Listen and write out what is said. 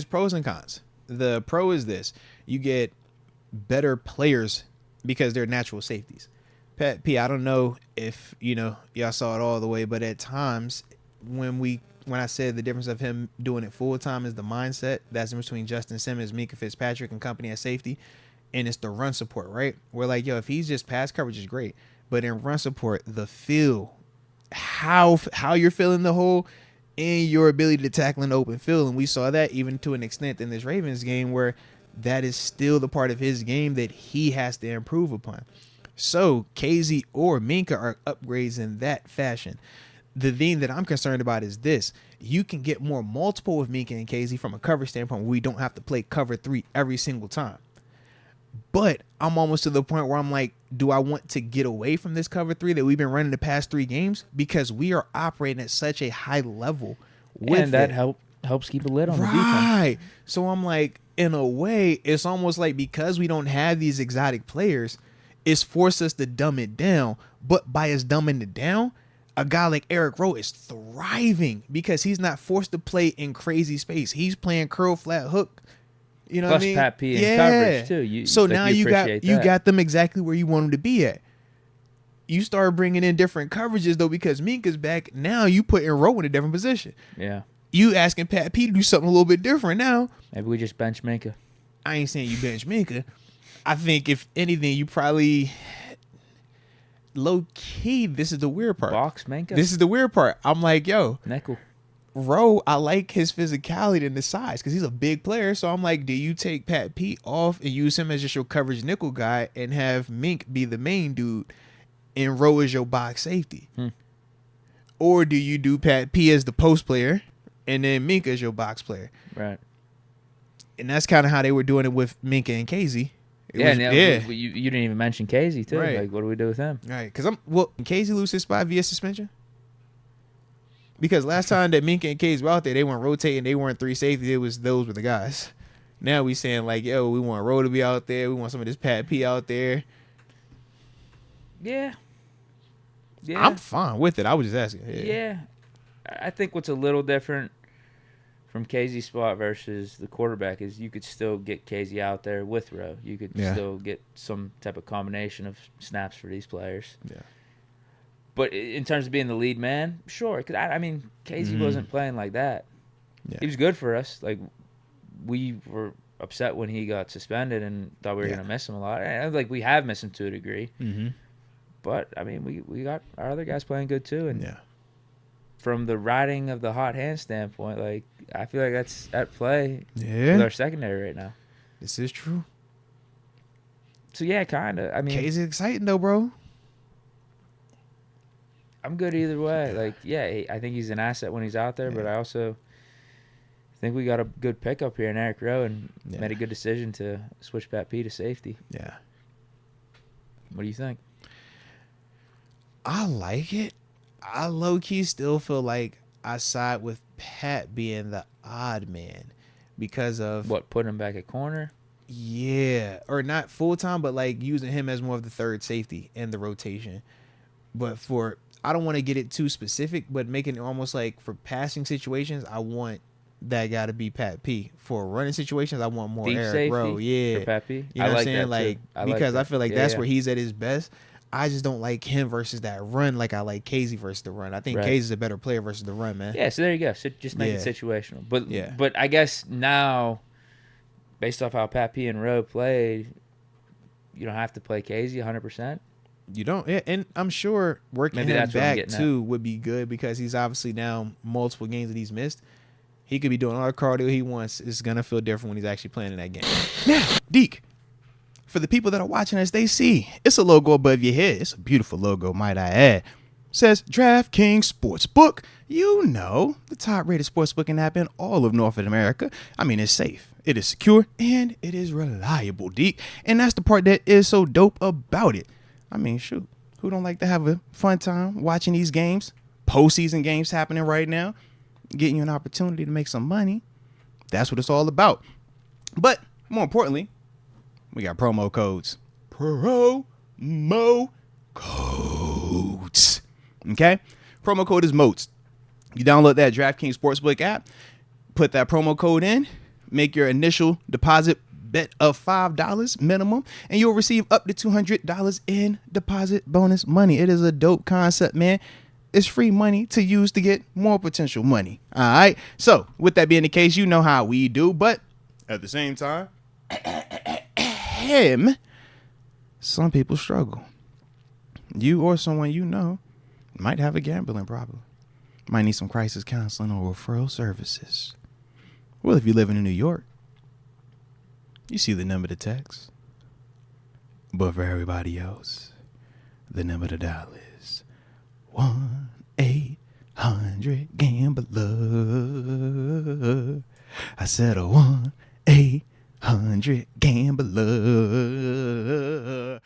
There's pros and cons. The pro is this: you get better players because they're natural safeties. Pat P, I don't know if y'all saw it all the way, but at times when I said the difference of him doing it full time is the mindset that's in between Justin Simmons, Minkah Fitzpatrick, and company at safety, and it's the run support, right? We're like, yo, if he's just pass coverage is great, but in run support, the feel, how you're feeling the hole, and your ability to tackle an open field, and we saw that even to an extent in this Ravens game where that is still the part of his game that he has to improve upon. So Kazee or Minkah are upgrades in that fashion. The thing that I'm concerned about is this: you can get more multiple with Minkah and Kazee from a cover standpoint. We don't have to play cover 3 every single time. But I'm almost to the point where I'm like, do I want to get away from this cover 3 that we've been running the past 3 games? Because we are operating at such a high level with and that helps keep a lid on the defense. Right. So I'm like, in a way, it's almost like because we don't have these exotic players, it's forced us to dumb it down. But by us dumbing it down, a guy like Eric Rowe is thriving because he's not forced to play in crazy space. He's playing curl, flat, hook. You know Plus what I mean? Pat P in coverage too. So now you got them exactly where you want them to be at. You start bringing in different coverages though because Minkah's back. Now you put in Rowe in a different position. Yeah. You asking Pat P to do something a little bit different now. Maybe we just bench Minkah. I ain't saying you bench Minkah. I think if anything, you probably low key. This is the weird part. Box Minkah. This is the weird part. I'm like, yo, nickel. Rowe, I like his physicality and the size because he's a big player. So I'm like, do you take Pat P off and use him as just your coverage nickel guy and have Mink be the main dude and Rowe as your box safety? Or do you do Pat P as the post player and then Minkah as your box player? Right. And that's kind of how they were doing it with Minkah and Kazee. You didn't even mention Kazee too. Right. Like, what do we do with him? Right. Because Kazee lose his spot via suspension? Because last time that Minkah and Kazee were out there, they weren't rotating. They weren't 3 safeties. Those were the guys. Now we saying like, yo, we want Rowe to be out there. We want some of this Pat P out there. Yeah. I'm fine with it. I was just asking. Yeah. I think what's a little different from Kazee's spot versus the quarterback is you could still get Kazee out there with Rowe. You could still get some type of combination of snaps for these players. Yeah. But in terms of being the lead man, sure. Because I mean, Kazee wasn't playing like that. Yeah. He was good for us. Like, we were upset when he got suspended and thought we were going to miss him a lot. And, like, we have missed him to a degree. Mm-hmm. But, I mean, we got our other guys playing good too. And from the riding of the hot hand standpoint, like, I feel like that's at play with our secondary right now. This is true. So, yeah, kind of. I mean, Kazee's exciting, though, bro. I'm good either way. Like, I think he's an asset when he's out there, but I also think we got a good pickup here in Eric Rowe and made a good decision to switch Pat P to safety. Yeah. What do you think? I like it. I low-key still feel like I side with Pat being the odd man because of... What, putting him back at corner? Yeah. Or not full-time, but, like, using him as more of the third safety in the rotation. But for... I don't want to get it too specific, but making it almost like for passing situations, I want that guy to be Pat P. For running situations, I want more Deep Eric safety Rowe. Yeah. for Pat P? You know what I'm saying? Like, because I feel like that's where he's at his best. I just don't like him versus that run like I like Kazee versus the run. I think Kazee's a better player versus the run, man. Yeah, so there you go. So just make it situational. But I guess now, based off how Pat P and Rowe played, you don't have to play Kazee 100%. You don't, and I'm sure working him back too would be good because he's obviously now multiple games that he's missed. He could be doing all the cardio he wants. It's gonna feel different when he's actually playing in that game. Now, Deke, for the people that are watching us, they see it's a logo above your head. It's a beautiful logo, might I add. It says DraftKings Sportsbook. You know, the top-rated sportsbooking app in all of North America. I mean, it's safe, it is secure, and it is reliable, Deke. And that's the part that is so dope about it. I mean, shoot, who don't like to have a fun time watching these games? Postseason games happening right now, getting you an opportunity to make some money. That's what it's all about. But more importantly, we got promo codes. Promo codes. Okay? Promo code is MOATS. You download that DraftKings Sportsbook app, put that promo code in, Make your initial deposit bet of $5 minimum, and you'll receive up to $200 in deposit bonus money. It is a dope concept, man. It's free money to use to get more potential money. All right. So with that being the case, you know how we do, but at the same time, some people struggle. You or someone you know might have a gambling problem. Might need some crisis counseling or referral services. Well, if you live in New York, you see the number to text. But for everybody else, the number to dial is 1-800-GAMBLER. I said a 1-800-GAMBLER.